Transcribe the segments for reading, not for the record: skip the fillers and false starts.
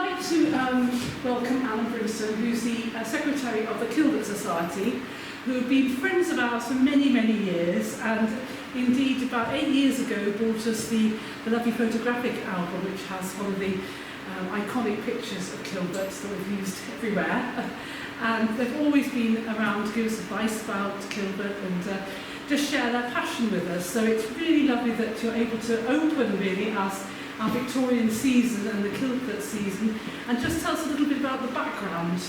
like to welcome Alan Brimson, who's the Secretary of the Kilvert Society, who have been friends of ours for many, many years, and indeed about 8 years ago brought us the lovely photographic album, which has one of the iconic pictures of Kilvert that we've used everywhere. And they've always been around to give us advice about Kilvert and just share their passion with us. So it's really lovely that you're able to open really our Victorian season and the Kilvert season, and just tell us a little bit about the background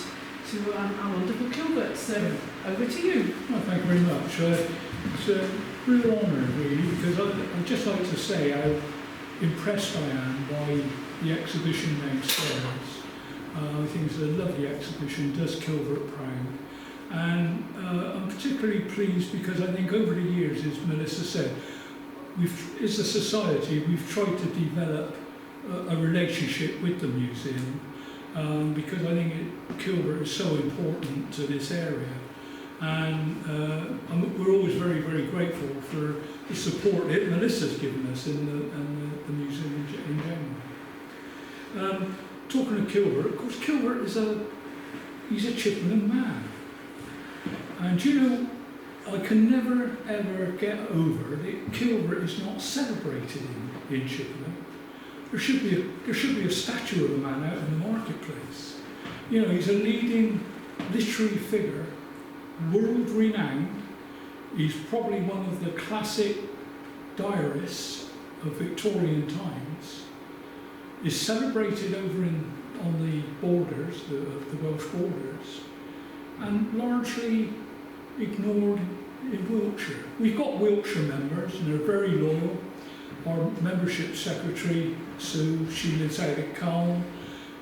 to our wonderful Kilvert. So over to you. Well, thank you very much. It's a real honour really, because I'd just like to say how impressed I am by the exhibition downstairs. I think it's a lovely exhibition, does Kilvert proud. And I'm particularly pleased because I think over the years, as Melissa said, as a society, we've tried to develop a relationship with the museum because I think Kilvert is so important to this area. And we're always very, very grateful for the support that Melissa's given us in the museum in general. Talking of Kilvert, of course, Kilvert he's a Chippenham man. And you know, I can never ever get over that Kilvert is not celebrated in Chippenham. There should be a statue of the man out in the marketplace. You know, he's a leading literary figure, world renowned. He's probably one of the classic diarists of Victorian times. Is celebrated over on the borders, the Welsh borders, and largely ignored in Wiltshire. We've got Wiltshire members and they're very loyal. Our membership secretary, Sue, she lives out at Calne.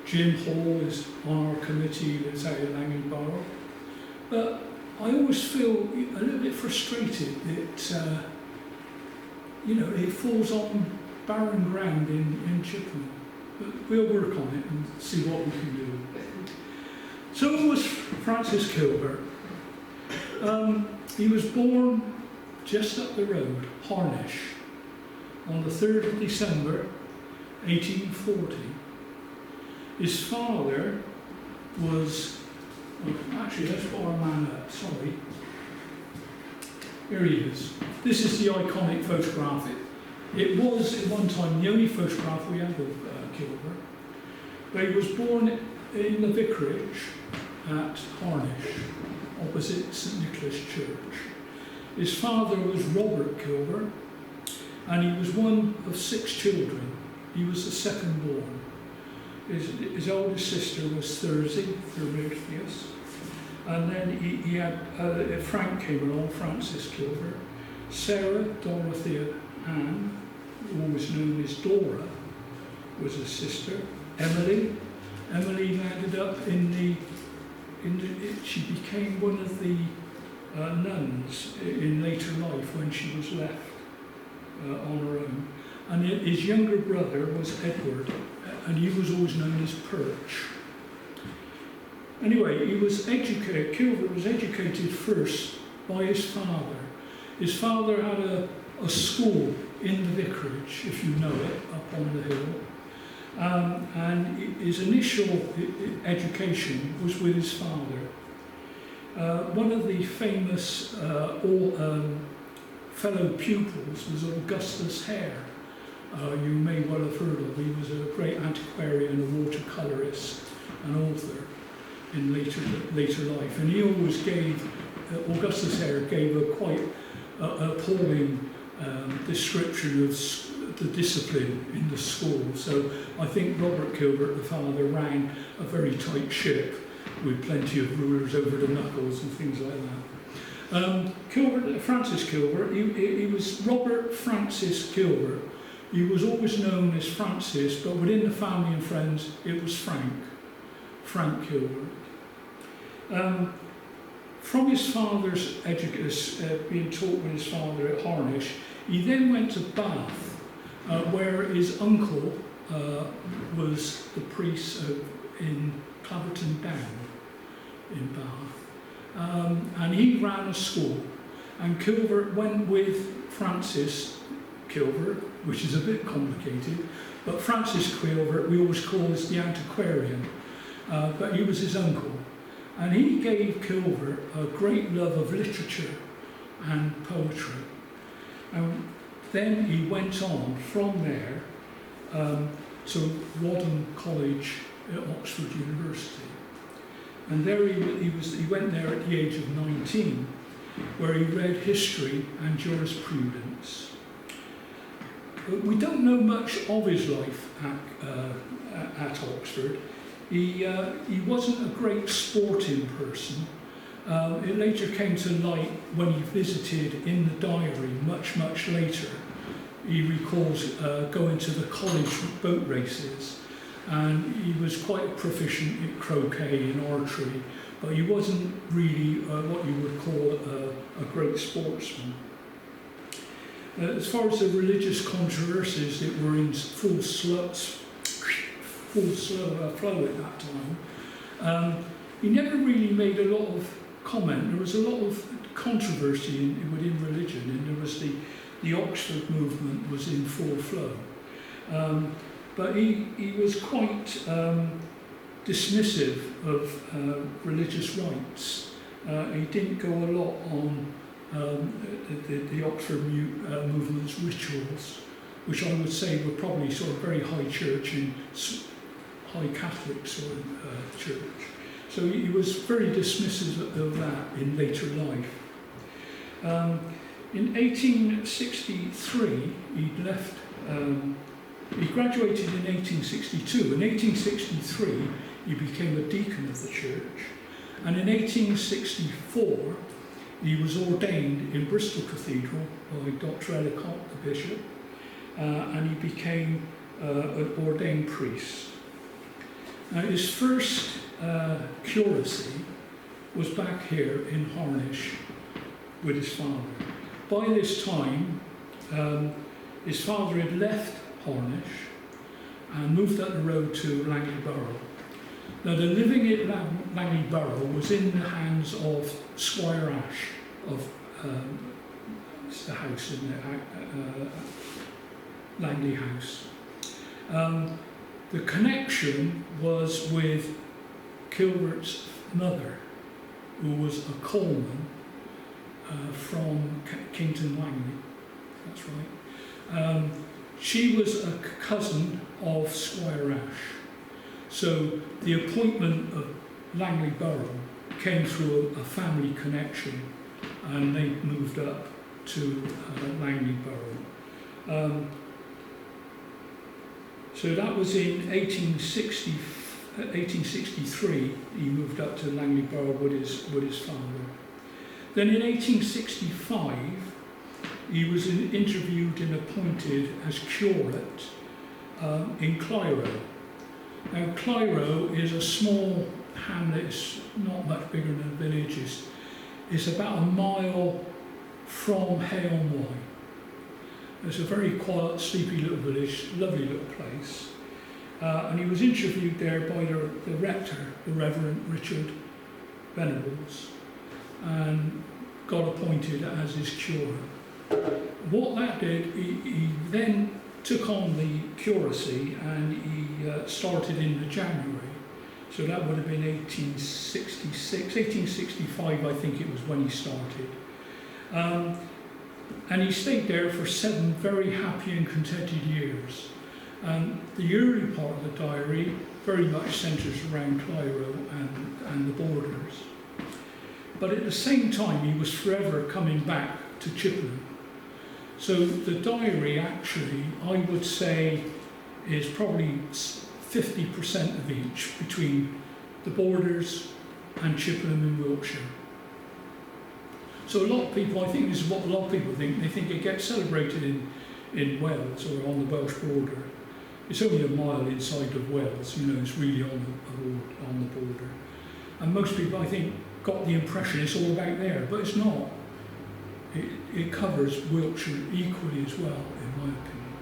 Jim Hall is on our committee, lives out at Langham. But I always feel a little bit frustrated that you know, it falls on barren ground in Chippenham. But we'll work on it and see what we can do. So it was Francis Kilvert. He was born just up the road, Harnish, on the 3rd of December 1840. His father was, actually let's put our man up, sorry. Here he is. This is the iconic photograph. It was at one time the only photograph we had of Kilvert. But he was born in the vicarage at Harnish, opposite St Nicholas Church. His father was Robert Kilvert, and he was one of 6 children. He was the second born. His oldest sister was Theresias, and then he had Frank came along, Francis Kilvert, Sarah, Dorothea, Anne, who was known as Dora, was a sister. Emily landed up she became one of the nuns in later life when she was left on her own. And his younger brother was Edward, and he was always known as Perch. Anyway, Kilvert was educated first by his father. His father had a school in the vicarage, if you know it, up on the hill. And his initial education was with his father. One of the famous fellow pupils was Augustus Hare. You may well have heard of. He was a great antiquarian, a watercolourist, an author in later life. And he always Augustus Hare gave a quite appalling description of the discipline in the school. So I think Robert Kilvert, the father, ran a very tight ship with plenty of rulers over the knuckles and things like that. Francis Kilvert, he was Robert Francis Kilvert. He was always known as Francis, but within the family and friends, it was Frank Kilvert. From his father's being taught with his father at Harnish, he then went to Bath, where his uncle was the priest in Claverton Down in Bath. And he ran a school, and Kilvert went with Francis Kilvert, which is a bit complicated, but Francis Kilvert we always call as the antiquarian, but he was his uncle. And he gave Kilvert a great love of literature and poetry. And then he went on from there to Wadham College at Oxford University. And there he went there at the age of 19, where he read history and jurisprudence. But we don't know much of his life at Oxford. He wasn't a great sporting person. It later came to light when he visited in the diary much later. He recalls going to the college boat races, and he was quite proficient in croquet and archery, but he wasn't really what you would call a great sportsman. As far as the religious controversies that were in full flow at that time, he never really made a lot of comment. There was a lot of controversy within religion, and there was the Oxford movement was in full flow. But he was quite dismissive of religious rites. He didn't go a lot on the Oxford movement's rituals, which I would say were probably sort of very high church and high Catholic sort of church. So he was very dismissive of that in later life. In 1863, he left. He graduated in 1862. In 1863, he became a deacon of the church, and in 1864, he was ordained in Bristol Cathedral by Dr. Ellicott, the bishop, and he became an ordained priest. Now, his first curacy was back here in Harnish with his father. By this time, his father had left Harnish and moved up the road to Langley Borough. Now, the living at Langley Borough was in the hands of Squire Ash of the house in the Langley House. The connection was with Kilvert's mother, who was a coalman from Kington Langley. That's right. She was a cousin of Squire Ash. So the appointment of Langley Borough came through a family connection, and they moved up to Langley Borough. So that was in 1863. He moved up to Langley Borough with his father. Then in 1865, he was interviewed and appointed as curate in Clyro. Now, Clyro is a small hamlet. It's not much bigger than a village. It's about a mile from Hay-on-Wye. It's a very quiet, sleepy little village, lovely little place. And he was interviewed there by the rector, the Reverend Richard Venables, and got appointed as his curate. What that did, he then took on the curacy, and he started in January. So that would have been 1866, 1865 I think it was when he started. And he stayed there for 7 very happy and contented years. And the early part of the diary very much centres around Clyro and the borders. But at the same time, he was forever coming back to Chippenham. So the diary actually, I would say, is probably 50% of each between the borders and Chippenham in Wiltshire. So a lot of people, I think this is what a lot of people think, they think it gets celebrated in Wales or on the Welsh border. It's only a mile inside of Wales, it's really on the border. And most people, I think, got the impression it's all about there, but it's not. It covers Wiltshire equally as well, in my opinion.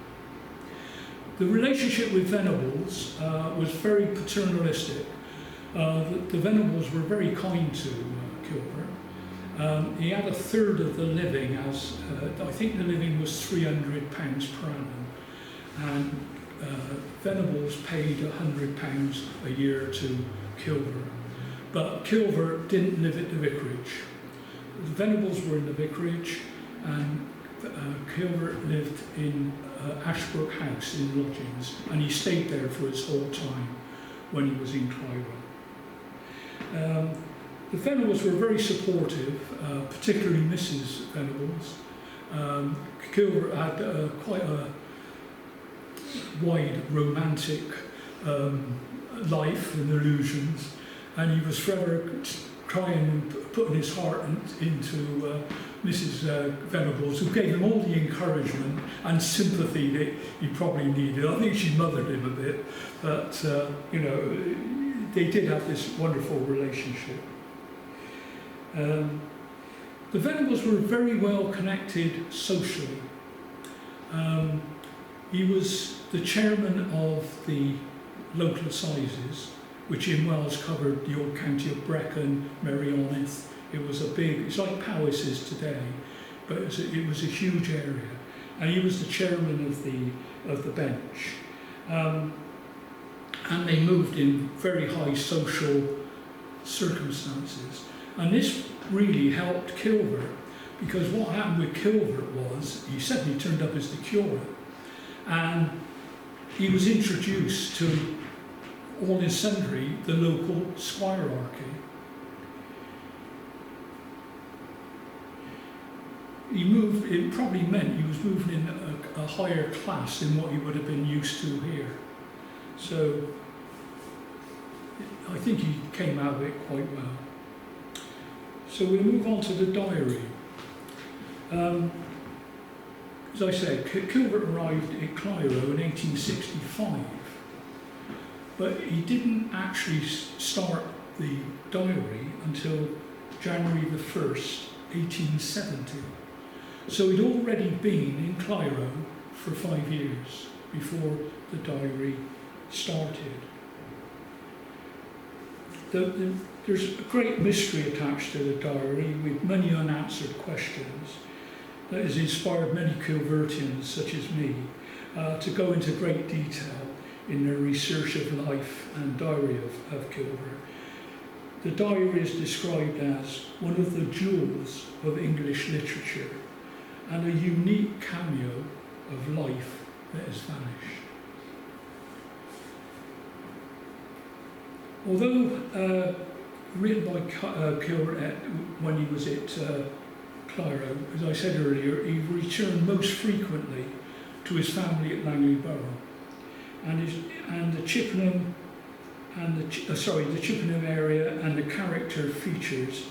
The relationship with Venables was very paternalistic. The Venables were very kind to Kilvert. He had a third of the living, as I think the living was £300 per annum, and Venables paid £100 a year to Kilvert. But Kilvert didn't live at the vicarage. The Venables were in the vicarage, and Kilvert lived in Ashbrook House in lodgings, and he stayed there for his whole time when he was in Clyro. The Venables were very supportive, particularly Mrs. Venables. Kilvert had quite a wide romantic life and illusions, and he was forever trying and putting his heart into Mrs. Venables, who gave him all the encouragement and sympathy that he probably needed. I think she mothered him a bit, but they did have this wonderful relationship. The Venables were very well connected socially. He was the chairman of the local assizes, which in Wales covered the old county of Brecon, Merioneth. It was it's like Powys is today, but it was a huge area. And he was the chairman of the bench. And they moved in very high social circumstances. And this really helped Kilvert, because what happened with Kilvert was he suddenly turned up as the curate, and he was introduced to all in sundry the local squirearchy. It probably meant he was moving in a higher class than what he would have been used to here. So I think he came out of it quite well. So we'll move on to the diary. As I said, Kilvert arrived at Clyro in 1865, but he didn't actually start the diary until January the 1st, 1870. So he'd already been in Clyro for 5 years before the diary started. There's a great mystery attached to the diary, with many unanswered questions, that has inspired many Kilvertians, such as me, to go into great detail in their research of life and diary of Kilvert. The diary is described as one of the jewels of English literature and a unique cameo of life that has vanished. Although written by Kilvert when he was at Clyro, as I said earlier, he returned most frequently to his family at Langley Borough, and the Chippenham the Chippenham area and the character features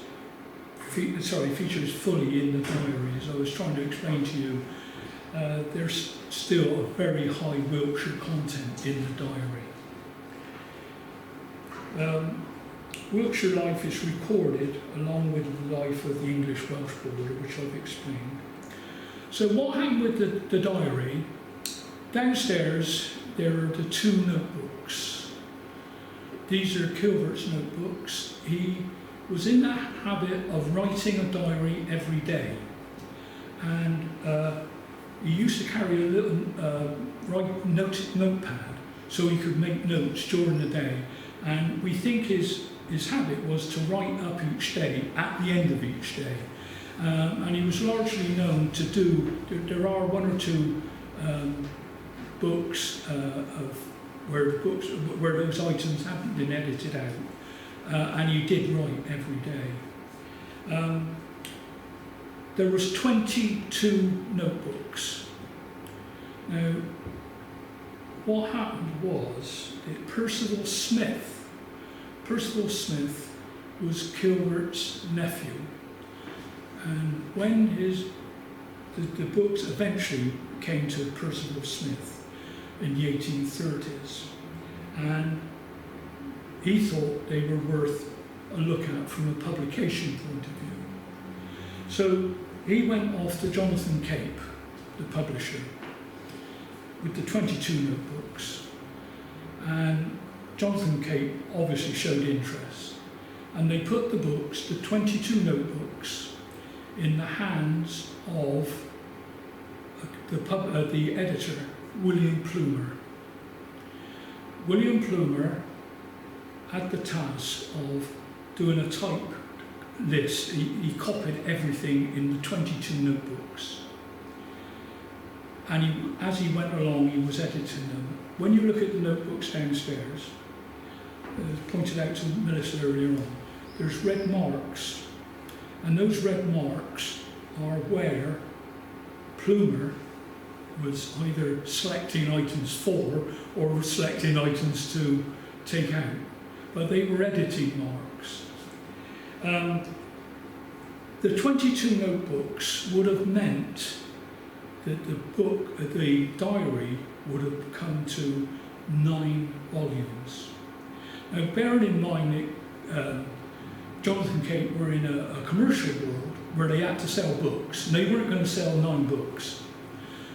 fully in the diary. As I was trying to explain to you, there's still a very high Wiltshire content in the diary. Wiltshire life is recorded along with the life of the English-Welsh border, which I've explained. So what happened with the diary? Downstairs there are the 2 notebooks. These are Kilvert's notebooks. He was in the habit of writing a diary every day, and he used to carry a little notepad so he could make notes during the day, and we think his habit was to write up each day at the end of each day, and he was largely known to do, there are 1 or 2 books where those items haven't been edited out, and he did write every day. There was 22 notebooks. Now, what happened was that Percival Smith was Kilvert's nephew, and when the books eventually came to Percival Smith in the 1830s, and he thought they were worth a look at from a publication point of view. So he went off to Jonathan Cape, the publisher, with the 22 notebooks, and Jonathan Cape obviously showed interest, and they put the 22 notebooks in the hands of the editor, William Plumer. William Plumer had the task of doing a type list. He copied everything in the 22 notebooks. And as he went along, he was editing them. When you look at the notebooks downstairs, as pointed out to Melissa earlier on, there's red marks. And those red marks are where Plumer was either selecting items for or selecting items to take out. But they were editing marks. The 22 notebooks would have meant that the diary would have come to 9 volumes. Now, bearing in mind that Jonathan Cape were in a commercial world where they had to sell books, and they weren't going to sell 9 books.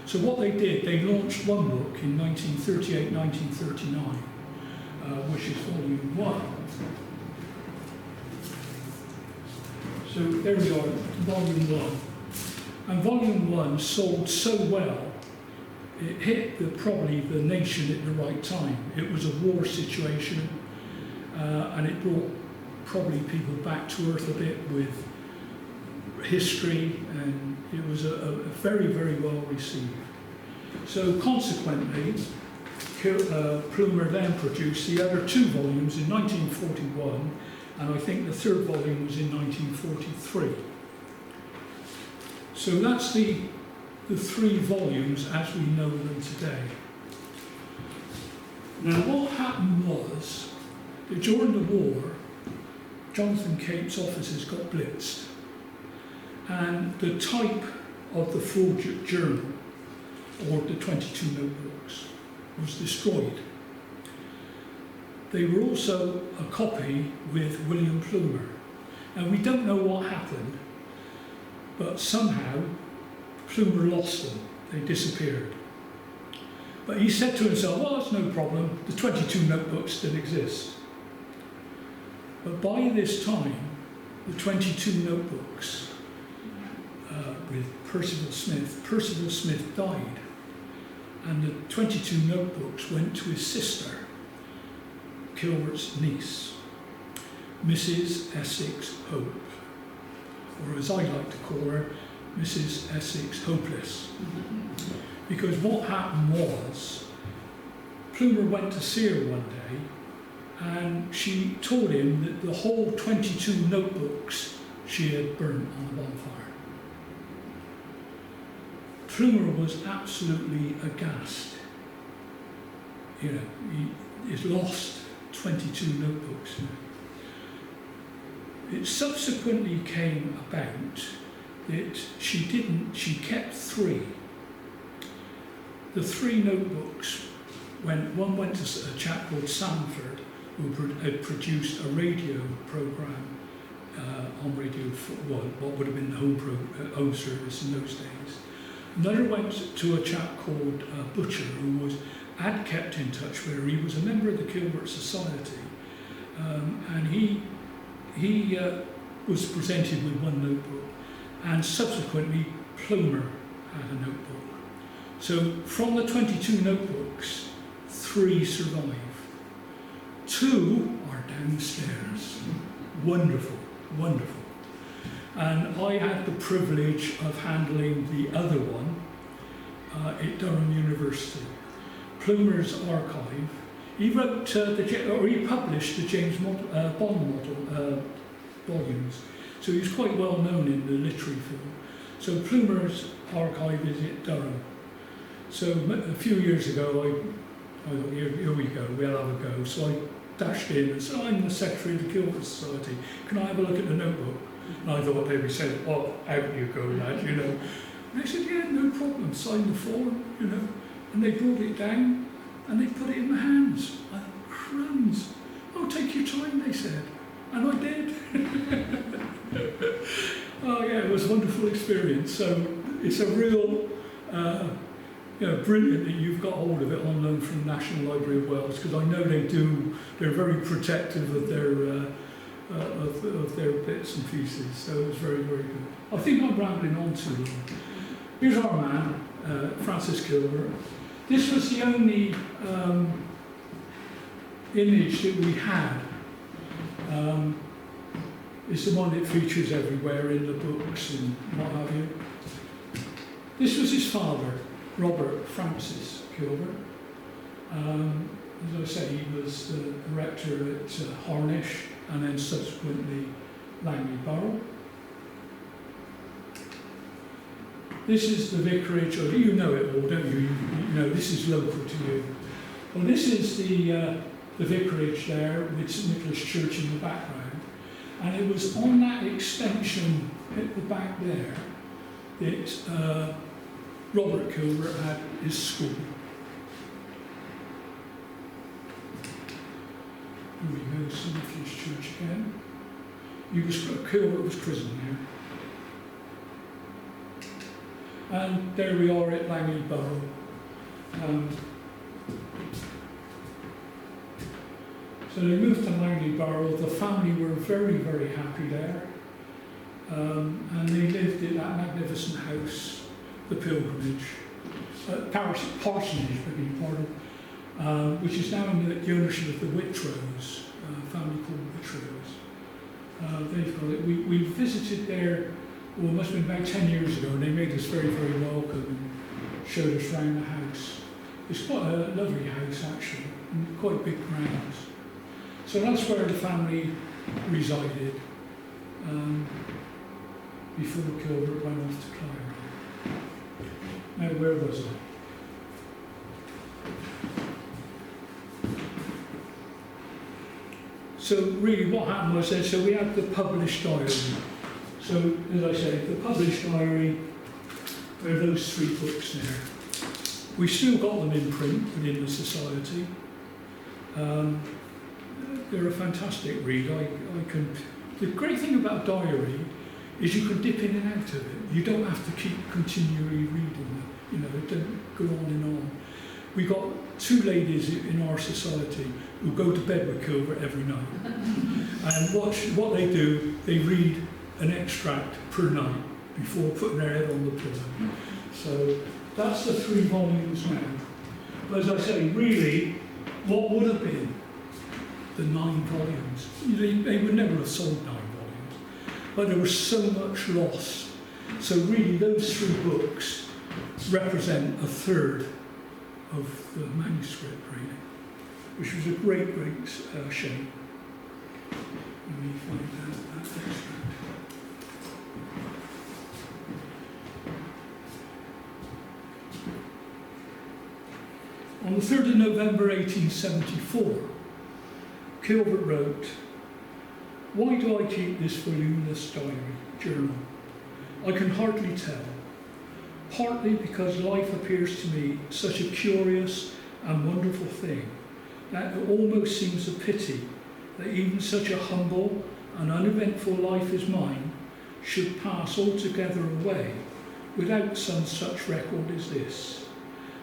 So what they did, they launched one book in 1938, 1939, which is volume 1. So there we are, volume 1. And volume 1 sold so well, it hit probably the nation at the right time. It was a war situation, and it brought probably people back to earth a bit with history, and it was a very, very well received. So consequently, Plumer then produced the other 2 volumes in 1941, and I think the 3rd volume was in 1943. So that's the 3 volumes as we know them today. Now, what happened was that during the war, Jonathan Cape's offices got blitzed, and the type of the full journal, or the 22 notebooks, was destroyed. They were also a copy with William Plumer, and we don't know what happened, but somehow Plumer lost them. They disappeared. But he said to himself, well, that's no problem, the 22 notebooks still exist. But by this time, the 22 notebooks with Percival Smith died, and the 22 notebooks went to his sister, Kilvert's niece, Mrs. Essex Hope, or as I like to call her, Mrs. Essex Hopeless. Because what happened was, Plumer went to see her one day, and she told him that the whole 22 notebooks she had burnt on a bonfire. Plumer was absolutely aghast. You know, he's lost 22 notebooks. It subsequently came about that she kept 3. The 3 notebooks, one went to a chap called Sanford, who had produced a radio programme on Radio 4, what would have been the home service in those days. Another went to a chap called Butcher, who had kept in touch with her. He was a member of the Kilvert Society, and he was presented with 1 notebook, and subsequently Plumer had a notebook. So from the 22 notebooks, 3 survive. 2 are downstairs. Wonderful, wonderful. And I had the privilege of handling the other one at Durham University. Plumer's archive. He wrote he published the James Bond model volumes, so he's quite well known in the literary field. So Plumer's archive is at Durham. So a few years ago, I thought, here we go, we'll have a go. So I dashed in and said, I'm the secretary of the Kilvert Society, can I have a look at the notebook? And I thought they would say, oh, out you go, lad, you know. And they said, yeah, no problem, sign the form, you know. And they brought it down and they put it in my hands. I thought, crumbs. Oh, take your time, they said. And I did. Oh yeah, it was a wonderful experience. So it's a real, brilliant that you've got hold of it on loan from the National Library of Wales, because I know they're very protective of of their bits and pieces. So it was very, very good. I think I'm rambling on too long. Here's our man, Francis Kilvert. This was the only image that we had. It's the one that features everywhere in the books and what have you. This was his father, Robert Francis Kilvert. As I say, he was the rector at Harnish and then subsequently Langley Borough. This is the vicarage, or you know it all, don't you? You know, this is local to you. Well, this is the vicarage there with St Nicholas Church in the background. And it was on that extension at the back there that Robert Kilvert had his school. Here we go, St Nicholas Church again. Kilvert was christened there. And there we are at Langley Borough. So they moved to Langley Borough. The family were very, very happy there. And they lived in that magnificent house, the Pilgrimage, Parsonage, beg your pardon, which is now in the ownership of the Whitrose, a family called Whitrose. They've got it. We visited there, well, it must have been about 10 years ago, and they made us very, very welcome and showed us around the house. It's quite a lovely house, actually, and quite big grounds. So that's where the family resided before Kilvert went off to Clyro. Now, where was I? So really what happened was that, so we had the published diary. So, as I say, the published diary, there are those 3 books there. We still got them in print within the society. They're a fantastic read. The great thing about a diary is you can dip in and out of it. You don't have to keep continually reading them. You know, it don't go on and on. We got 2 ladies in our society who go to bed with Kilvert every night. And what they do, they read an extract per night before putting their head on the pillow. So that's the 3 volumes now. But as I say, really, what would have been the 9 volumes? They would never have sold 9 volumes. But there was so much loss. So really, those 3 books represent a third of the manuscript, really, which was a great, great shame. Let me find that extract. On the 3rd of November 1874, Kilvert wrote, "Why do I keep this voluminous diary, journal? I can hardly tell. Partly because life appears to me such a curious and wonderful thing that it almost seems a pity that even such a humble and uneventful life as mine should pass altogether away without some such record as this.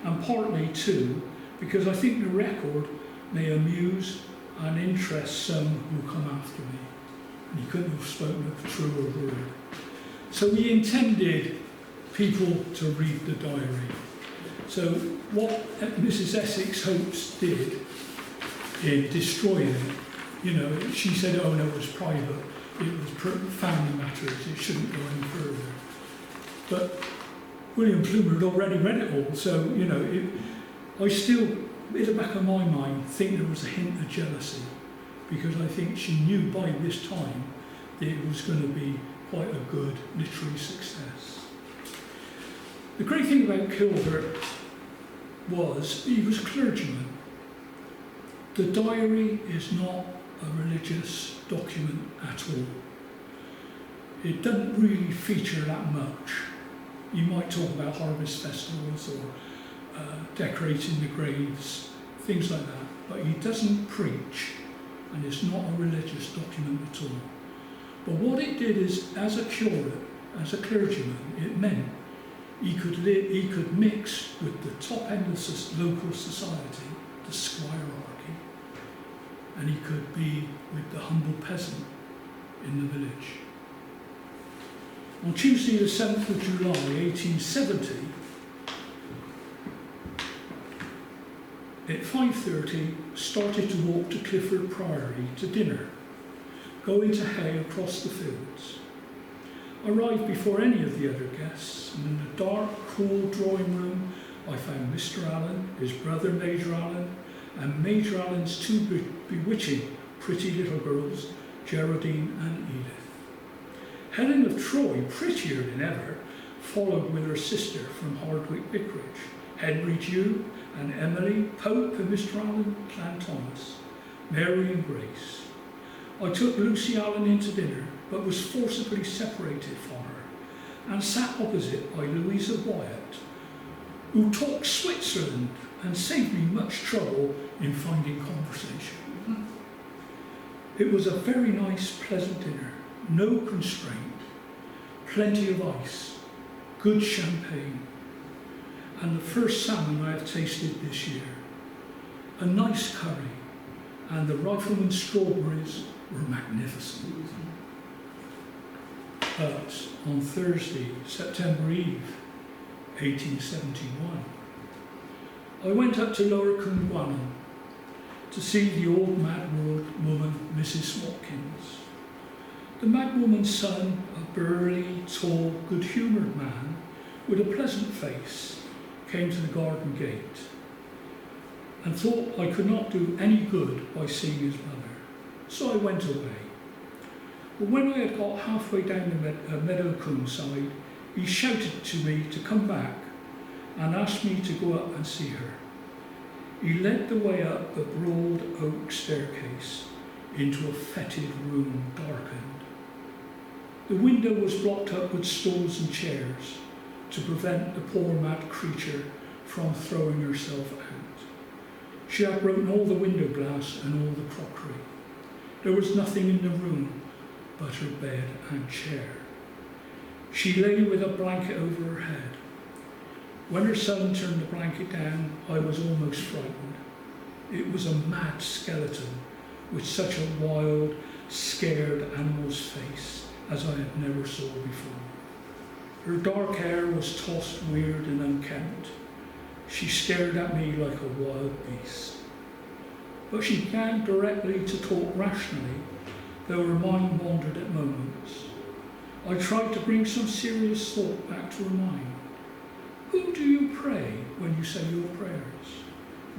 And partly, too, because I think the record may amuse and interest some who come after me." And he couldn't have spoken a truer word. So he intended people to read the diary. So what Mrs. Essex Hopes did in destroying it, you know, she said, oh no, it was private, it was family matters, it shouldn't go any further. But William Plumer had already read it all, so, you know, I still, in the back of my mind, think there was a hint of jealousy, because I think she knew by this time that it was going to be quite a good literary success. The great thing about Kilvert was he was a clergyman. The diary is not a religious document at all. It doesn't really feature that much. You might talk about harvest festivals or decorating the graves, things like that, but he doesn't preach, and it's not a religious document at all. But what it did is, as a curate, as a clergyman, it meant he could mix with the top end of local society, the squirearchy, and he could be with the humble peasant in the village. On Tuesday the 7th of July 1870, at 5:30, started to walk to Clifford Priory to dinner, going to hay across the fields. Arrived before any of the other guests, and in the dark, cool drawing room I found Mr. Allen, his brother Major Allen, and Major Allen's two bewitching, pretty little girls, Geraldine and Edith. Helen of Troy, prettier than ever, followed with her sister from Hardwick Vicarage, Henry Dew and Emily, Pope and Mr. Allen, Clan Thomas, Mary and Grace. I took Lucy Allen into dinner, but was forcibly separated from her, and sat opposite by Louisa Wyatt, who talked Switzerland and saved me much trouble in finding conversation. It was a very nice, pleasant dinner, no constraint, plenty of ice, good champagne, and the first salmon I have tasted this year. A nice curry, and the rifleman's strawberries were magnificent. But on Thursday, September Eve, 1871, I went up to Lower Cwmgwannon to see the old mad woman, Mrs. Watkins. The mad woman's son, a burly, tall, good-humoured man with a pleasant face, came to the garden gate and thought I could not do any good by seeing his mother, so I went away. But when I had got halfway down the Meadowcombe side, he shouted to me to come back and asked me to go up and see her. He led the way up a broad oak staircase into a fetid room, darkened. The window was blocked up with stools and chairs to prevent the poor mad creature from throwing herself out. She had broken all the window glass and all the crockery. There was nothing in the room but her bed and chair. She lay with a blanket over her head. When her son turned the blanket down, I was almost frightened. It was a mad skeleton with such a wild, scared animal's face as I had never saw before. Her dark hair was tossed weird and unkempt. She stared at me like a wild beast. But she began directly to talk rationally, though her mind wandered at moments. I tried to bring some serious thought back to her mind. Who do you pray when you say your prayers?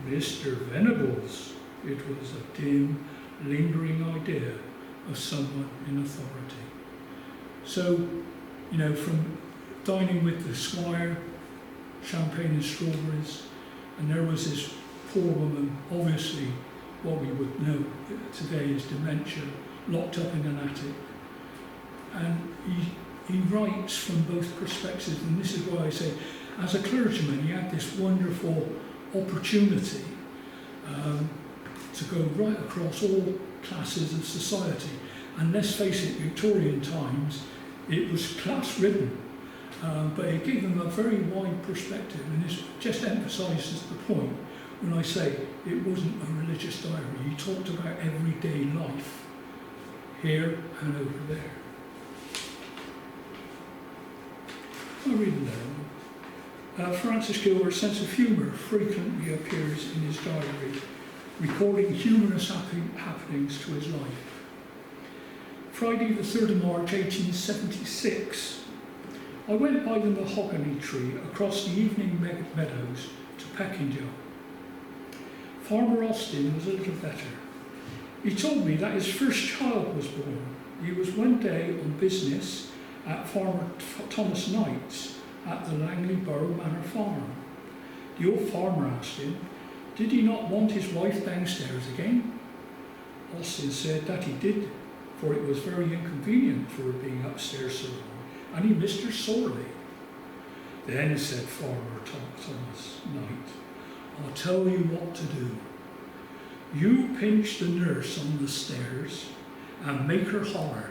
Mr. Venables. It was a dim, lingering idea of someone in authority. So, from dining with the squire, champagne and strawberries, and there was this poor woman, obviously what we would know today is dementia, locked up in an attic. And he writes from both perspectives, and this is why I say, as a clergyman, he had this wonderful opportunity to go right across all classes of society. And let's face it, Victorian times, it was class-ridden, but it gave them a very wide perspective, and this just emphasises the point when I say it wasn't a religious diary. He talked about everyday life, here and over there. I'll read it there. Francis Gilbert's sense of humour frequently appears in his diary, recording humorous happenings to his life. Friday the 3rd of March 1876, I went by the mahogany tree across the evening meadows to Peckinjah. Farmer Austin was a little better. He told me that his first child was born. He was one day on business at Farmer Thomas Knight's at the Langley Borough Manor Farm. The old farmer asked him, did he not want his wife downstairs again? Austin said that he did, for it was very inconvenient for her being upstairs so long, and he missed her sorely. Then, said Farmer Thomas Knight, I'll tell you what to do. You pinch the nurse on the stairs and make her holler,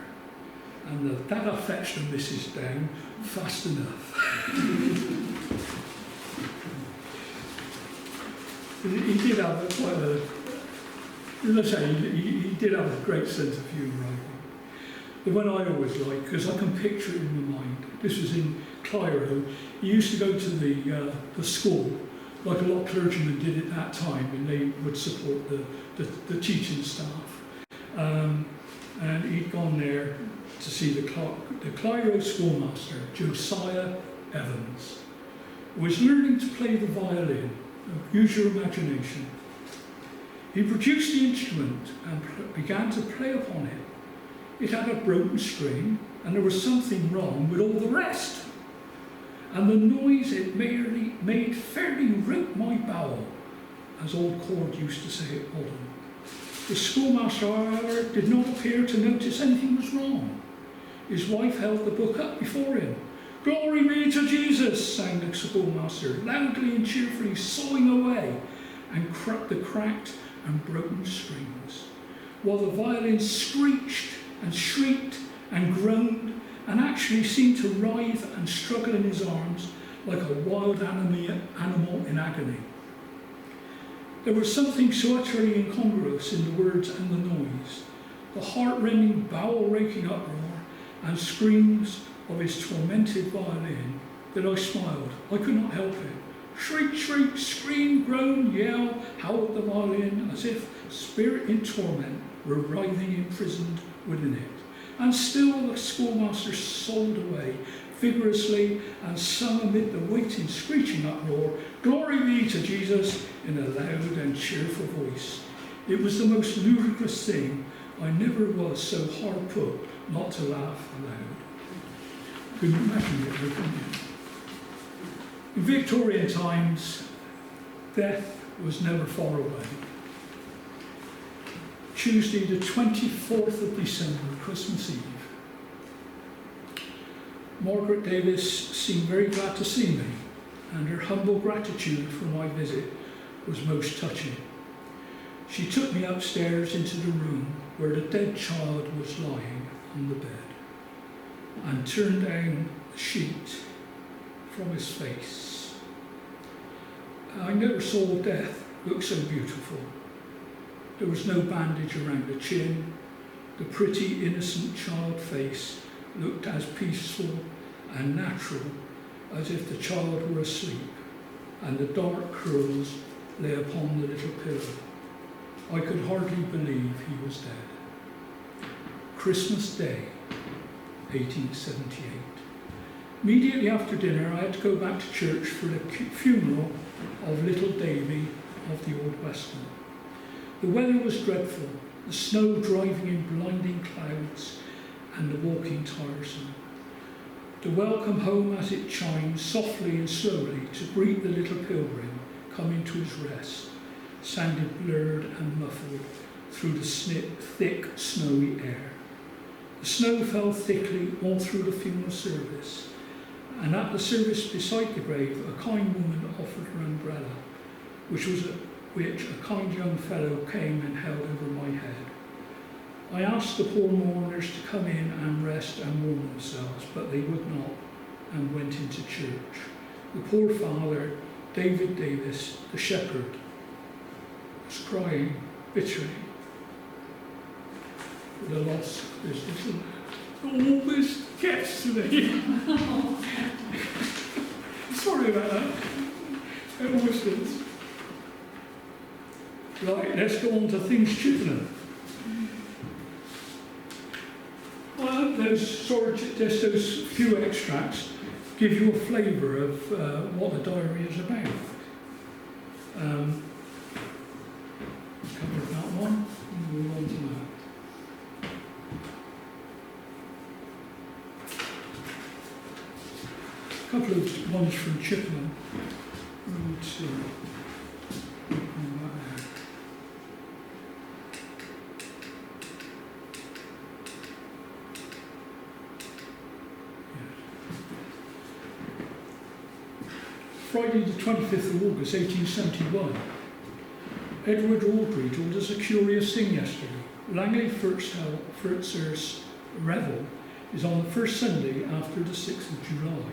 and that'll fetch the missus down fast enough. He did have quite a, let's say, he did have a great sense of humour, I think. The one I always like, because I can picture it in my mind. This was in Clyro. He used to go to the school, like a lot of clergymen did at that time, and they would support the teaching staff. And he'd gone there to see the Clyro schoolmaster, Josiah Evans, was learning to play the violin. Use your imagination. He produced the instrument and began to play upon it. It had a broken string, and there was something wrong with all the rest. And the noise it made fairly ripped my bowel, as old Cord used to say at Oldham. The schoolmaster, however, did not appear to notice anything was wrong. His wife held the book up before him. "Glory be to Jesus," sang the schoolmaster, loudly and cheerfully sawing away and the cracked and broken strings, while the violin screeched and shrieked and groaned and actually seemed to writhe and struggle in his arms like a wild animal in agony. There was something so utterly incongruous in the words and the noise, the heart-rending, bowel-raking uproar and screams of his tormented violin, that I smiled. I could not help it. Shriek, shriek, scream, groan, yell, howled the violin, as if spirit in torment were writhing imprisoned within it. And still the schoolmaster sold away vigorously and sung amid the waiting, screeching uproar, "Glory be to Jesus," in a loud and cheerful voice. It was the most ludicrous thing. I never was so hard put not to laugh aloud. Couldn't imagine it, couldn't you? In Victorian times, death was never far away. Tuesday the 24th of December, Christmas Eve. Margaret Davis seemed very glad to see me, and her humble gratitude for my visit was most touching. She took me upstairs into the room where the dead child was lying on the bed and turned down the sheet from his face. I never saw death look so beautiful. There was no bandage around the chin. The pretty, innocent child face looked as peaceful and natural as if the child were asleep, and the dark curls lay upon the little pillow. I could hardly believe he was dead. Christmas Day, 1878. Immediately after dinner, I had to go back to church for the funeral of little Davy of the Old Western. The weather was dreadful, the snow driving in blinding clouds and the walking tiresome. The welcome home as it chimed softly and slowly to greet the little pilgrim coming to his rest sounded blurred and muffled through the thick, snowy air. The snow fell thickly all through the funeral service, and at the service beside the grave, a kind woman offered her umbrella, which a kind young fellow came and held over my head. I asked the poor mourners to come in and rest and warm themselves, but they would not, and went into church. The poor father, David Davis, the shepherd, was crying bitterly for the loss of this little man. All this gets to me. Sorry about that. It always does. Right, let's go on to things Chippenham. Well, just those few extracts give you a flavour of what the diary is about. Cover that one, and move on to that. A couple of ones from Chippenham. Let's see. Friday the 25th of August 1871. Edward Aubrey told us a curious thing yesterday. Langley Furtzer's revel is on the first Sunday after the 6th of July,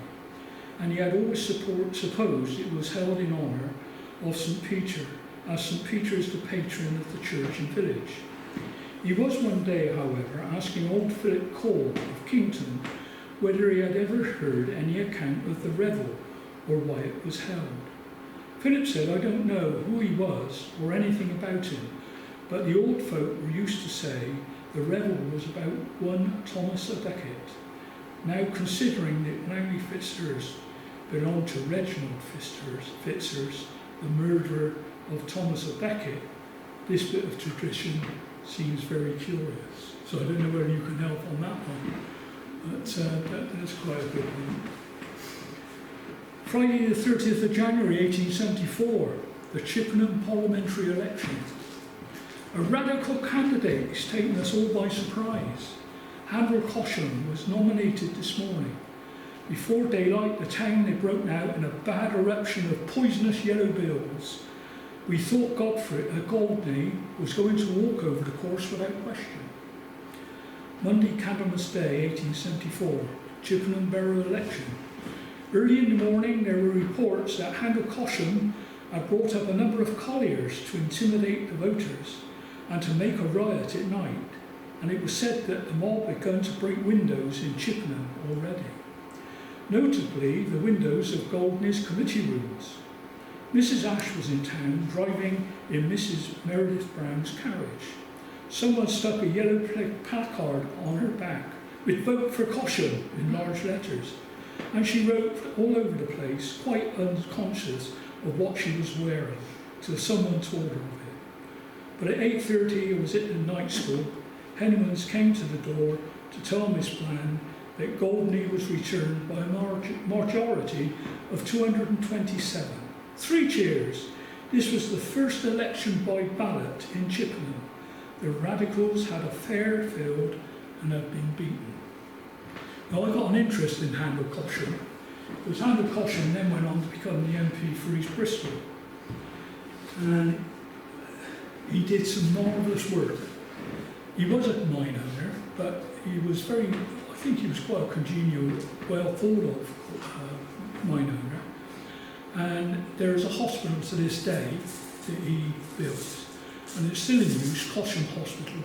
and he had always supposed it was held in honour of St. Peter, as St. Peter is the patron of the church and village. He was one day, however, asking old Philip Cole of Kington whether he had ever heard any account of the revel or why it was held. Philip said, I don't know who he was or anything about him, but the old folk were used to say the revel was about one Thomas a Becket. Now, considering that Langley Fitzhurst belonged to Reginald Fitzhurst, the murderer of Thomas a Becket, this bit of tradition seems very curious. So I don't know whether you can help on that one, but that's quite a good one. Friday the 30th of January 1874, the Chippenham parliamentary election. A radical candidate is taking us all by surprise. Handel Cosham was nominated this morning. Before daylight, the town had broken out in a bad eruption of poisonous yellow bills. We thought Goldney was going to walk over the course without question. Monday, Candlemas Day, 1874, Chippenham Borough election. Early in the morning, there were reports that Handel Cosham had brought up a number of colliers to intimidate the voters and to make a riot at night, and it was said that the mob had begun to break windows in Chippenham already. Notably, the windows of Goldney's committee rooms. Mrs. Ash was in town, driving in Mrs. Meredith Brown's carriage. Someone stuck a yellow placard on her back with "Vote for Cosham" in large letters, and she wrote all over the place, quite unconscious of what she was wearing, till someone told her of it. But at 8:30, it was at the night school, Hennemans came to the door to tell Miss Bland that Goldney was returned by a majority of 227. 3 cheers. This was the first election by ballot in Chippenham. The Radicals had a fair field and had been beaten. Now, I got an interest in Handel Cosham, because Handel Cosham then went on to become the MP for East Bristol. And he did some marvellous work. He was a mine owner, but he was I think he was quite a congenial, well thought of mine owner. And there is a hospital to this day that he built, and it's still in use, Cosham Hospital,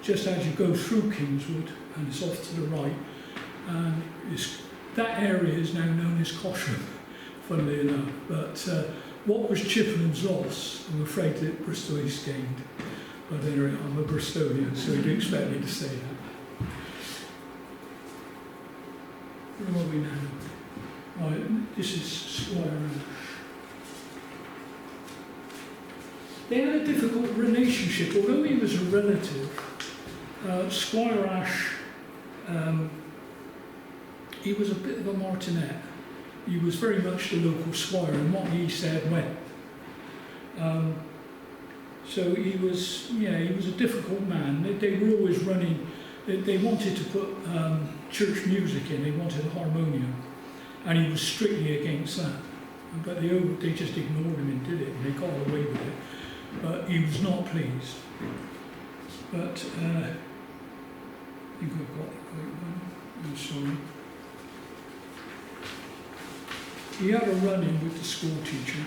just as you go through Kingswood, and it's off to the right. And that area is now known as Cosham, funnily enough. But what was Chippenham's loss, I'm afraid that Bristol East gained. But anyway, I'm a Bristolian, so you'd expect me to say that. Where are we now? Right, this is Squire Ash. They had a difficult relationship, although he was a relative. Squire Ash, he was a bit of a martinet. He was very much the local squire, and what he said went. So he was a difficult man. They were always running. They wanted to put church music in. They wanted a harmonium, and he was strictly against that. But they just ignored him and did it, and they got away with it. But he was not pleased. But I think I've got the right one. I'm sorry. He had a run-in with the school teacher.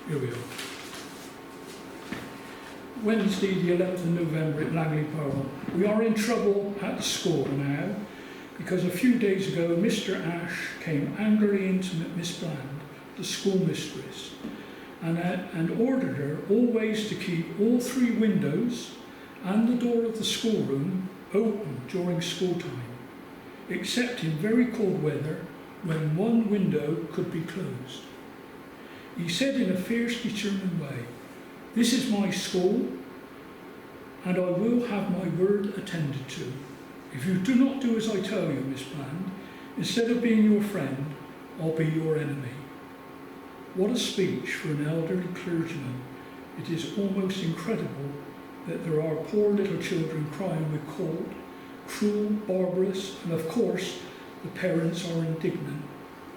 Here we are. Wednesday, the 11th of November at Langley Borough. We are in trouble at the school now because a few days ago Mr. Ash came angrily into Miss Bland, the schoolmistress, and ordered her always to keep all 3 windows and the door of the schoolroom open during school time, except in very cold weather when one window could be closed. He said in a fierce, determined way, "This is my school, and I will have my word attended to. If you do not do as I tell you, Miss Bland, instead of being your friend, I'll be your enemy." What a speech for an elderly clergyman. It is almost incredible that there are poor little children crying with cold, cruel, barbarous, and of course the parents are indignant,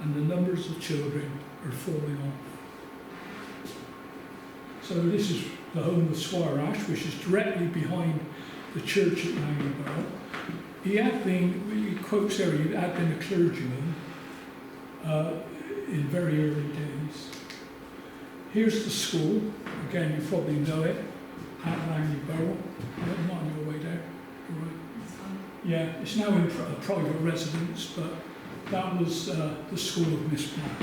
and the numbers of children are falling off. So this is the home of Squire Ash, which is directly behind the church at Langley Borough. He quotes there, he had been a clergyman in very early days. Here's the school, again you probably know it, at Langley Borough. Not on your way there. All right. Yeah, it's now in a private residence, but that was the school of Miss Black.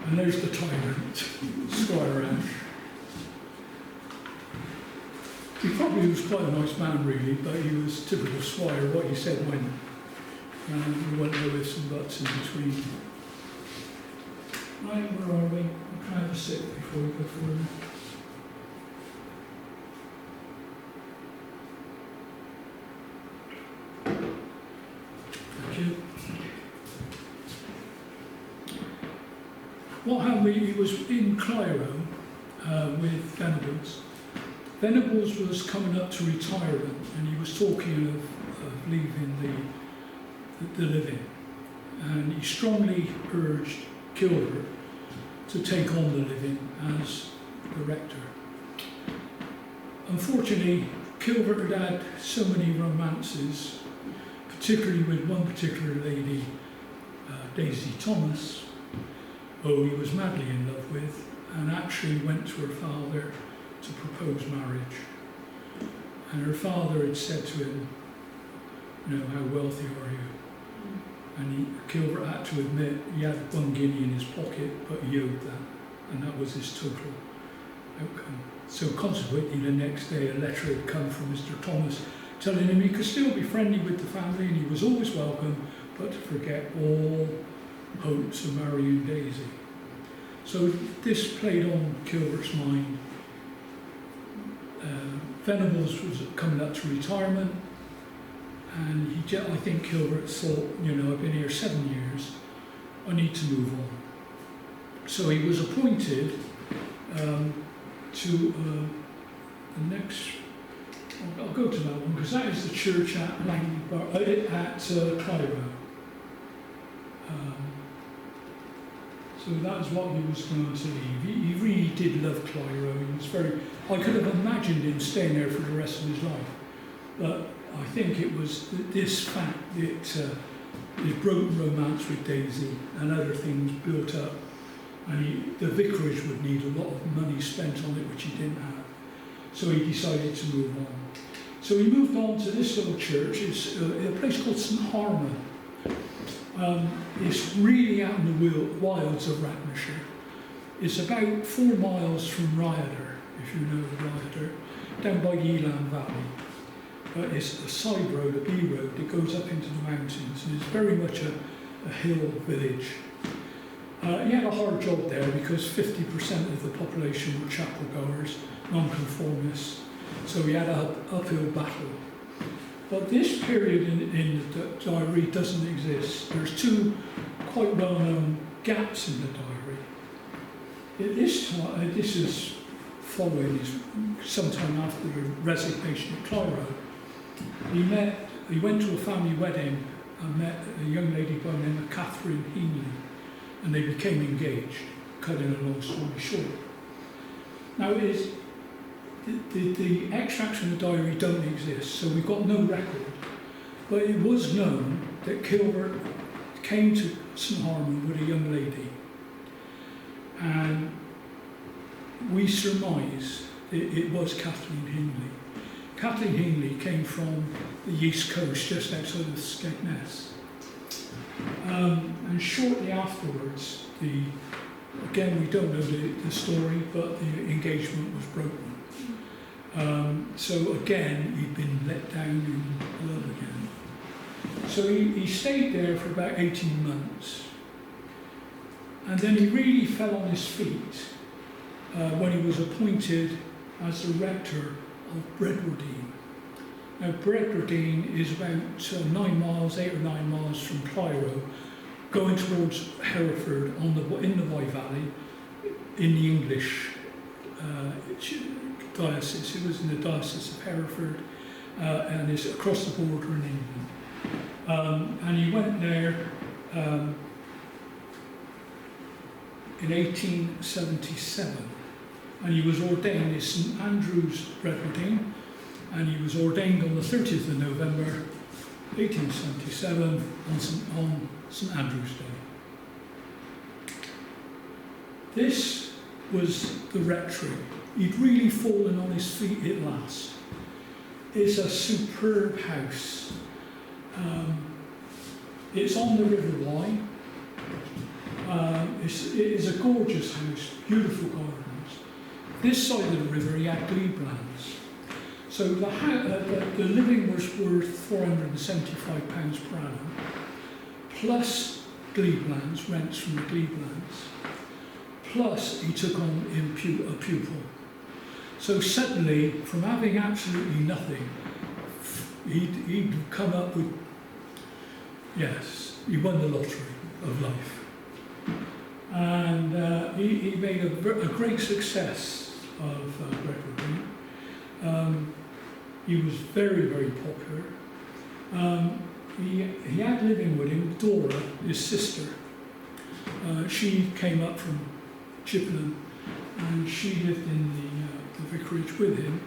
And there's the tyrant, Squire Ash. He probably was quite a nice man, really, but he was typical Squire. What he said went. We went there with some buts in between. Right, where are we? I'll try and have a sit before we go further. Thank you. What happened, he was in Clyro with Venables. Venables was coming up to retirement and he was talking of leaving the living. And he strongly urged Kilvert to take on the living as the rector. Unfortunately, Kilvert had so many romances, particularly with one particular lady, Daisy Thomas, who he was madly in love with, and actually went to her father to propose marriage. And her father had said to him, you know, how wealthy are you? And Kilvert had to admit he had 1 guinea in his pocket, but he owed that, and that was his total outcome. So consequently, the next day a letter had come from Mr. Thomas telling him he could still be friendly with the family and he was always welcome, but to forget all hopes of marrying Daisy. So this played on Kilvert's mind. Venables was coming up to retirement, and I think Kilvert thought, you know, I've been here 7 years, I need to move on. So he was appointed to the next, I'll go to that one, because that is the church at Langley, at Clyro. So that was what he was going to leave. He really did love Clyro. He was I could have imagined him staying there for the rest of his life. But I think it was this fact that his broken romance with Daisy and other things built up, and the vicarage would need a lot of money spent on it, which he didn't have. So he decided to move on. So he moved on to this little church. It's a place called St Harmon. It's really out in the wilds of Ratnershire. It's about 4 miles from Rhyder, if you know Rhyder, down by Yeeland Valley. But it's a side road, a B road, that goes up into the mountains, and it's very much a hill village. He had a hard job there because 50% of the population were chapel goers, non-conformists, so he had an uphill battle. But this period in the diary doesn't exist. There's 2 quite well-known gaps in the diary. At this time, this is following sometime after the resignation at Clyro. He went to a family wedding and met a young lady by the name of Catherine Heenley, and they became engaged, cutting a long story short. Now, the extracts from the diary don't exist, so we've got no record. But it was known that Kilvert came to St Harmon with a young lady, and we surmise it was Kathleen Heenley. Kathleen Heenley came from the East Coast, just outside of Skegness. And shortly afterwards, again we don't know the story, but the engagement was broken. So again, he'd been let down in love again. So he stayed there for about 18 months. And then he really fell on his feet when he was appointed as the rector of Bredwardine. Now, Bredwardine is about 9 miles, 8 or 9 miles from Clyro, going towards Hereford in the Wye Valley, in the English diocese. It was in the Diocese of Hereford, and it's across the border in England. And he went there in 1877, and he was ordained as St Andrew's Bredwardine, and he was ordained on the 30th of November 1877 on St Andrew's Day. This was the rectory. He'd really fallen on his feet at last. It's a superb house. It's on the River Wye. It is a gorgeous house, beautiful gardens. This side of the river he had glebe-lands. So the living was worth £475 per annum, plus glebe-lands, rents from the glebe-lands, plus he took on a pupil. So suddenly, from having absolutely nothing, he'd come up with, yes, he won the lottery of life. And he made a great success of Redwood. He was very, very popular. He had living with him Dora, his sister. She came up from Chippenham, and she lived in the vicarage with him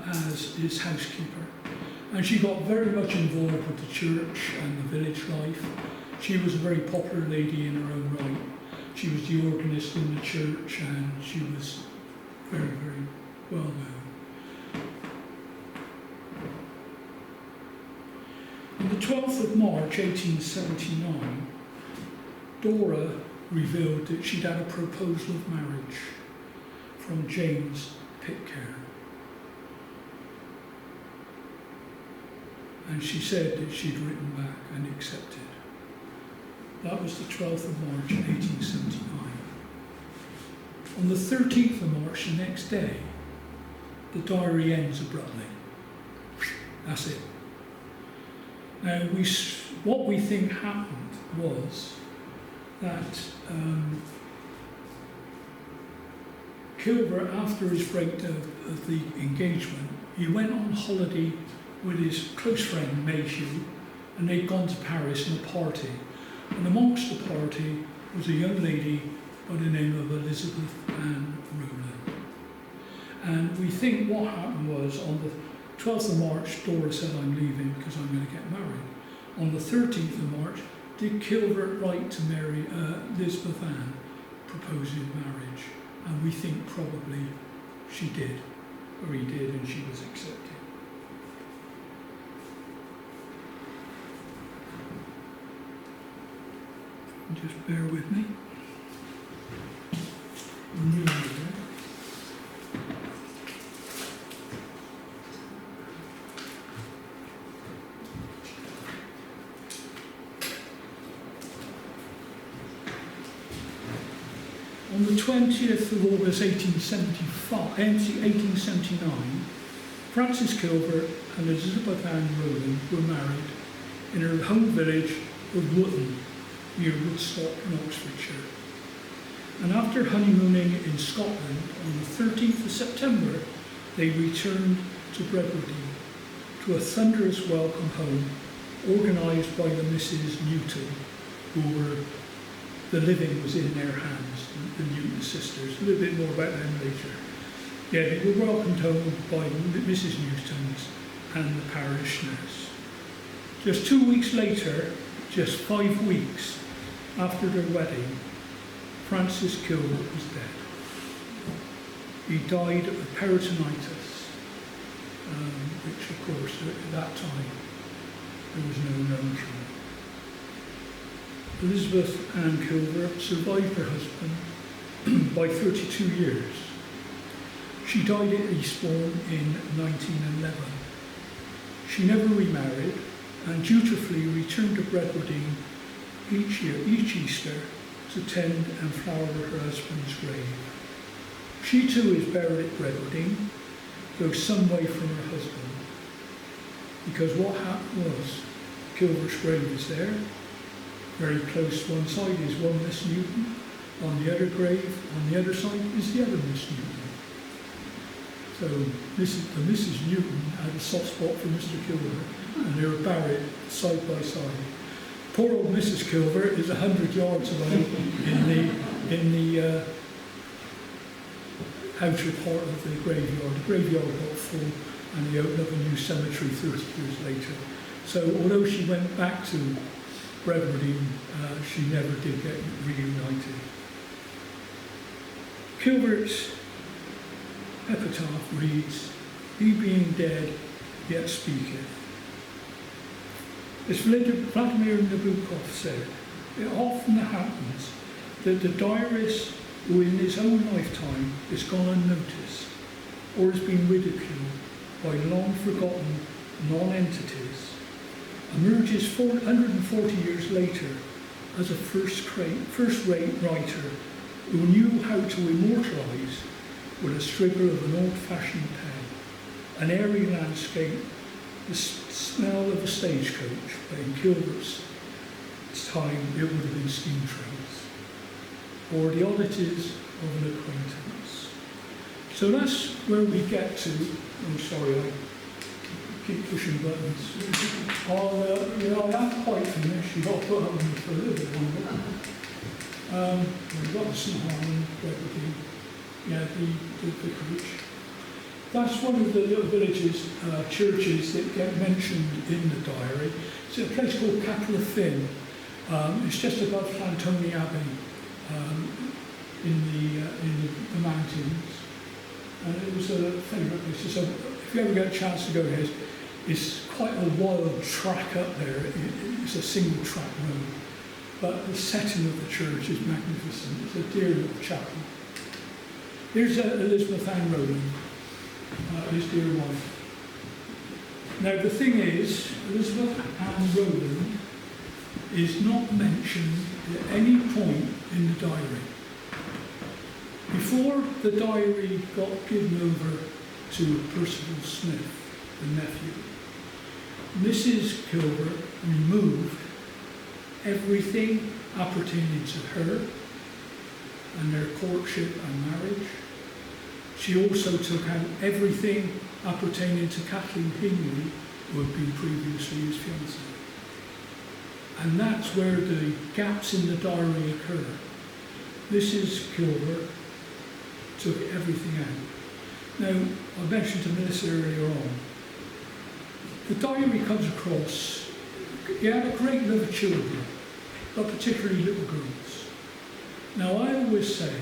as his housekeeper. And she got very much involved with the church and the village life. She was a very popular lady in her own right. She was the organist in the church, and she was very, very well known. On the 12th of March 1879, Dora revealed that she'd had a proposal of marriage from James Pitcairn. And she said that she'd written back and accepted. That was the 12th of March 1879. On the 13th of March, the next day, the diary ends abruptly. That's it. Now, what we think happened was that Kilvert, after his breakdown of the engagement, he went on holiday with his close friend Mayhew, and they'd gone to Paris in a party. And amongst the party was a young lady by the name of Elizabeth Ann Rowland. And we think what happened was on the 12th of March, Dora said, "I'm leaving because I'm going to get married." On the 13th of March, did Kilvert write to Mary Elizabeth Ann proposing marriage? And we think probably she did, or he did, and she was accepted. Just bear with me. On the 20th of August 1879, Frances Kilvert and Elizabeth Ann Rowland were married in her home village of Wootton, near Woodstock in Oxfordshire. And after honeymooning in Scotland on the 13th of September, they returned to Bredwardine to a thunderous welcome home organised by the Mrs. Newton, who were, the living was in their hands, the Newton sisters. A little bit more about them later. Yeah, they were welcomed home by Mrs. Newton's and the parishioners. Just 2 weeks later, just 5 weeks after their wedding, Francis Kilvert was dead. He died of peritonitis, which of course at that time there was no known cure. Elizabeth Ann Kilvert survived her husband by 32 years. She died at Eastbourne in 1911. She never remarried and dutifully returned to Bredwardine each Easter, to tend and flower her husband's grave. She too is buried at Bredwardine, though some way from her husband, because what happened was Kilvert's grave is there, very close. One side is one Miss Newton, on the other grave, on the other side is the other Miss Newton. So the Mrs. Newton had a soft spot for Mr. Kilvert, and they were buried side by side. Poor old Mrs. Kilvert is 100 yards away in the outer part of the graveyard. The graveyard got full, and they opened up a new cemetery 30 years later. So although she went back to Bredwardine, she never did get reunited. Kilvert's epitaph reads, "He being dead, yet speaketh." As Vladimir Nabokov said, it often happens that the diarist who in his own lifetime has gone unnoticed or has been ridiculed by long forgotten non-entities emerges 140 years later as a first-rate writer who knew how to immortalise with a scribble of an old-fashioned pen, an airy landscape, the smell of a stagecoach, but in Kilvert's time it would have been steam trains, or the oddities of an acquaintance. So that's where we get to. I'm sorry, I keep pushing buttons. I haven't quite finished. You've got to put up with me for a little bit longer. We've got the St. Harmon, the vicarage. That's one of the little villages, churches that get mentioned in the diary. It's a place called Capel-y-Ffin. It's just above Llantoni Abbey in the mountains. And it was a favourite place. So if you ever get a chance to go there, it's quite a wild track up there. It's a single track road. But the setting of the church is magnificent. It's a dear little chapel. Here's Elizabeth Ann Rowland, his dear wife. Now the thing is, Elizabeth Ann Rowland is not mentioned at any point in the diary. Before the diary got given over to Percival Smith, the nephew, Mrs. Kilvert removed everything appertaining to her and their courtship and marriage. She also took out everything appertaining to Kathleen Hingley, who had been previously his fiancée. And that's where the gaps in the diary occur. Mrs. Kilvert took everything out. Now, I mentioned to Melissa earlier on, the diary comes across, he had a great love of children, but particularly little girls. Now, I always say,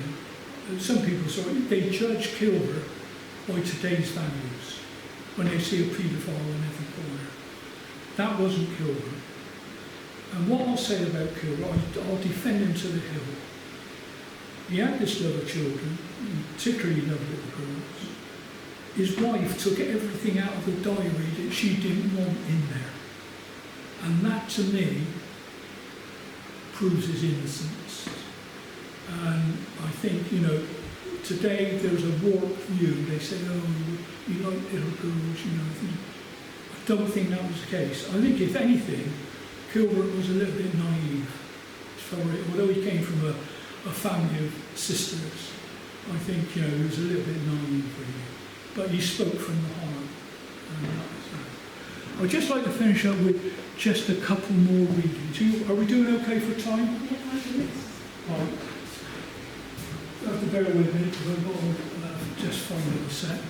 and some people they judge Kilvert by today's values when they see a paedophile in every corner. That wasn't Kilvert. And what I'll say about Kilvert, I'll defend him to the hill. He had this love of children, particularly love of little girls. His wife took everything out of the diary that she didn't want in there. And that, to me, proves his innocence. And I think, today there's a warped view. They say, oh, you like little girls, I don't think that was the case. I think, if anything, Kilvert was a little bit naive. Although he came from a family of sisters, I think, he was a little bit naive, really. But he spoke from the heart. I'd just like to finish up with just a couple more readings. Are we doing okay for time? Yeah, 5 minutes. Right. You have to bear with me because I've got to just find a set.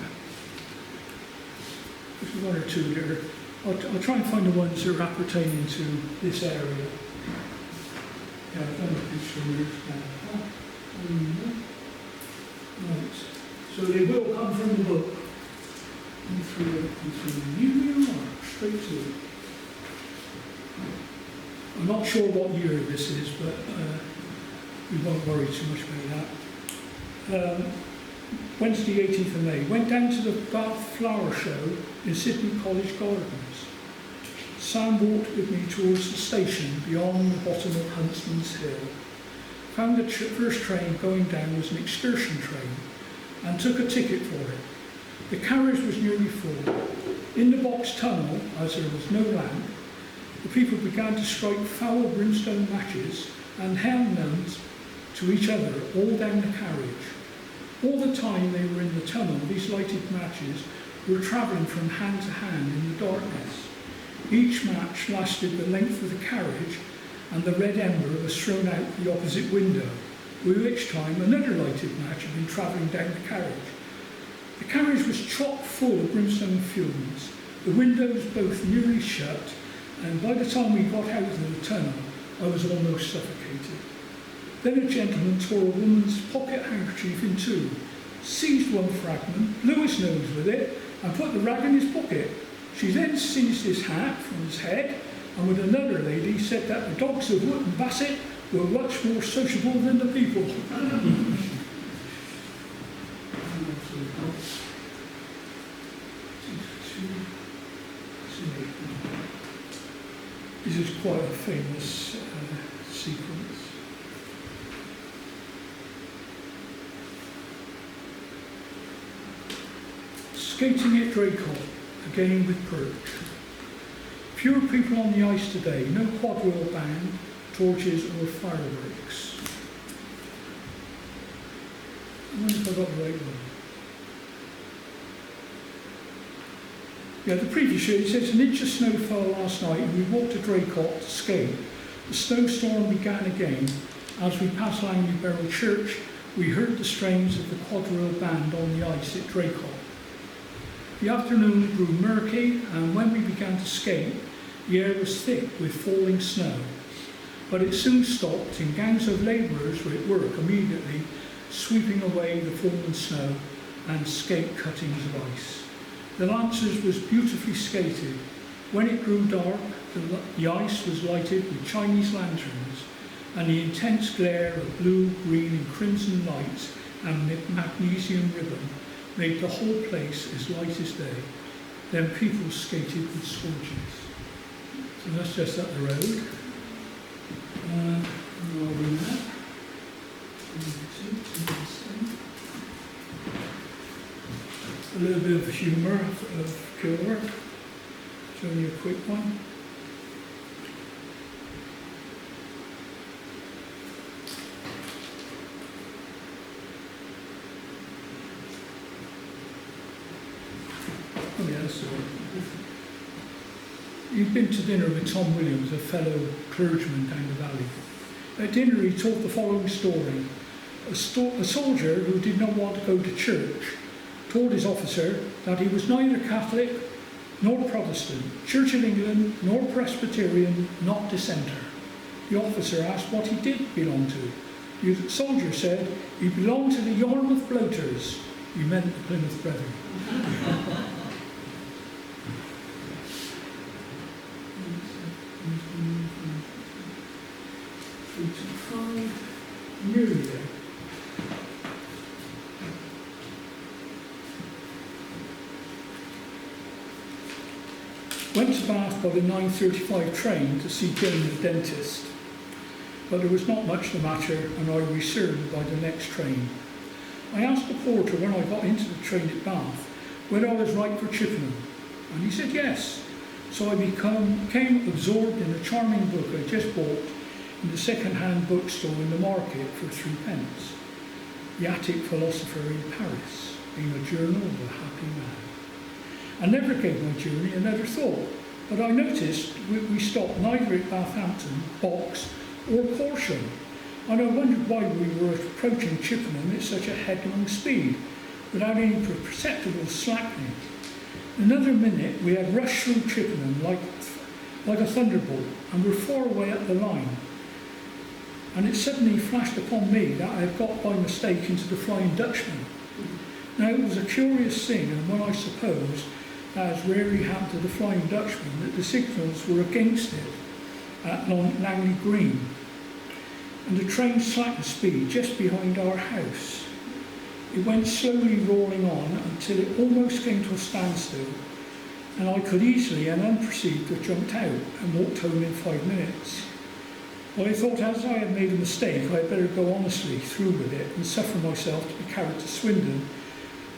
There's one or two there. I'll try and find the ones that are appertaining to this area. Yeah, I've done a picture here. Right. So they will come from the book. And through you are straight to it. I'm not sure what year this is, but we won't worry too much about that. Wednesday, 18th of May. Went down to the Bath Flower Show in Sydney College Gardens. Sam walked with me towards the station beyond the bottom of Huntsman's Hill. Found the first train going down was an excursion train and took a ticket for it. The carriage was nearly full. In the box tunnel, as there was no lamp, the people began to strike foul brimstone matches and held them to each other all down the carriage. All the time they were in the tunnel, these lighted matches were travelling from hand to hand in the darkness. Each match lasted the length of the carriage, and the red ember was thrown out the opposite window, with which time another lighted match had been travelling down the carriage. The carriage was chock full of brimstone fumes, the windows both nearly shut, and by the time we got out of the tunnel, I was almost suffocated. Then a gentleman tore a woman's pocket handkerchief in two, seized one fragment, blew his nose with it, and put the rag in his pocket. She then seized his hat from his head, and with another lady said that the dogs of Wootton Bassett were much more sociable than the people. This is quite a famous sequence. Skating at Draycott, again with perch. Fewer people on the ice today, no quadrille band, torches or fireworks. I wonder if I got the right one. Yeah, the previous year, it says an inch of snow fell last night and we walked to Draycott to skate. The snowstorm began again. As we passed Langley Barrow Church, we heard the strains of the quadrille band on the ice at Draycott. The afternoon grew murky, and when we began to skate, the air was thick with falling snow. But it soon stopped, and gangs of labourers were at work immediately, sweeping away the fallen snow and skate cuttings of ice. The Lancers was beautifully skated. When it grew dark, the ice was lighted with Chinese lanterns, and the intense glare of blue, green and crimson lights and magnesium ribbon made the whole place as light as day. Then people skated with scorches. So that's just up the road. A little bit of humour of Kilvert. Showing you a quick one. Oh yeah, that's the one. You've been to dinner with Tom Williams, a fellow clergyman down the valley. At dinner he told the following story. A soldier who did not want to go to church told his officer that he was neither Catholic nor Protestant, Church of England nor Presbyterian, not dissenter. The officer asked what he did belong to. The soldier said he belonged to the Yarmouth Bloaters. He meant the Plymouth Brethren. Nearly there. Went to Bath by the 9:35 train to see Gillen the dentist, but there was not much the matter and I returned by the next train. I asked the porter when I got into the train at Bath whether I was right for Chippenham, and he said yes. So I became absorbed in a charming book I just bought in the second-hand bookstore in the market for 3p. The Attic Philosopher in Paris, being a journal of a happy man. I never gave my journey another thought, but I noticed we stopped neither at Bathampton, Box or Corsham, and I wondered why we were approaching Chippenham at such a headlong speed, without any perceptible slackening. Another minute we had rushed through Chippenham like a thunderbolt, and were far away up the line. And it suddenly flashed upon me that I had got by mistake into the Flying Dutchman. Now it was a curious thing, and one I suppose, as rarely happened to the Flying Dutchman, that the signals were against it at Langley Green, and the train slackened speed just behind our house. It went slowly rolling on until it almost came to a standstill, and I could easily and unperceived have jumped out and walked home in 5 minutes. Well, I thought as I had made a mistake, I had better go honestly through with it and suffer myself to be carried to Swindon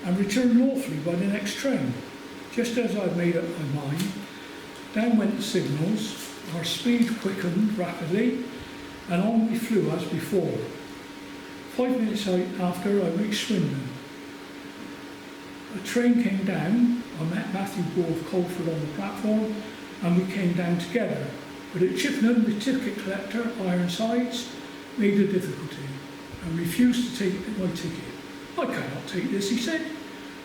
and return lawfully by the next train. Just as I had made up my mind, down went the signals, our speed quickened rapidly, and on we flew as before. 5 minutes after I reached Swindon. A train came down. I met Matthew Gore of Colford on the platform, and we came down together. But at Chippenham, the ticket collector, Ironsides, made a difficulty and refused to take my ticket. I cannot take this, he said.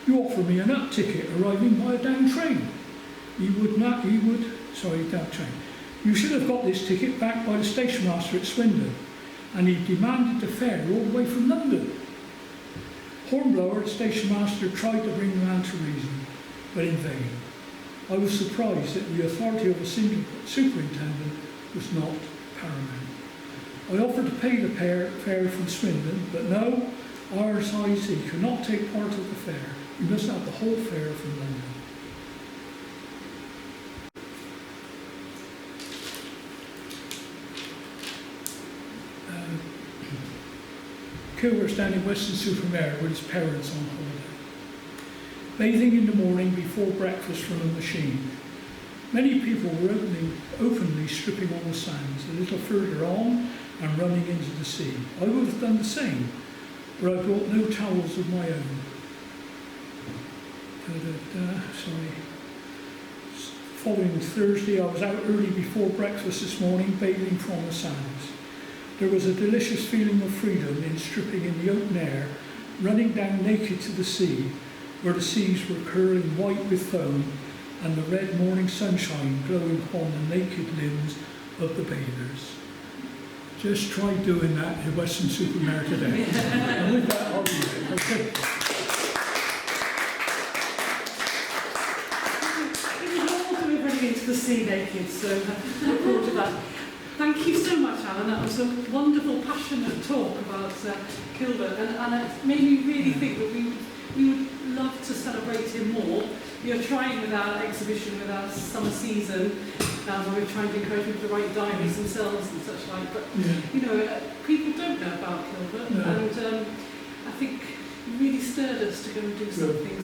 You offer me an up ticket arriving by a down train. Down train. You should have got this ticket back by the station master at Swindon. and he demanded the fare all the way from London. Hornblower, the station master, tried to bring the man to reason, but in vain. I was surprised that the authority of a superintendent was not paramount. I offered to pay the fare from Swindon, but no, RSIC could not take part of the fare. You must have the whole fare from London. Kilvert's down in Weston-super-Mare with his parents on holiday. Bathing in the morning before breakfast from a machine. Many people were openly stripping on the sands, a little further on and running into the sea. I would have done the same, but I brought no towels of my own. Following Thursday, I was out early before breakfast this morning, bathing from the sands. There was a delicious feeling of freedom in stripping in the open air, running down naked to the sea, where the seas were curling white with foam and the red morning sunshine glowing upon the naked limbs of the bathers. Just try doing that in Weston-super-Mare today. And with that, I'll leave it. Okay. It was all to be running into the sea naked, so look forward to that. Thank you so much, Alan. That was a wonderful, passionate talk about Kilvert, and it made me really think that we would love to celebrate him more. We are trying with our exhibition, with our summer season, where we're trying to encourage people to write diaries themselves and such like. But you know, people don't know about Kilvert, and I think it really stirred us to go and do something.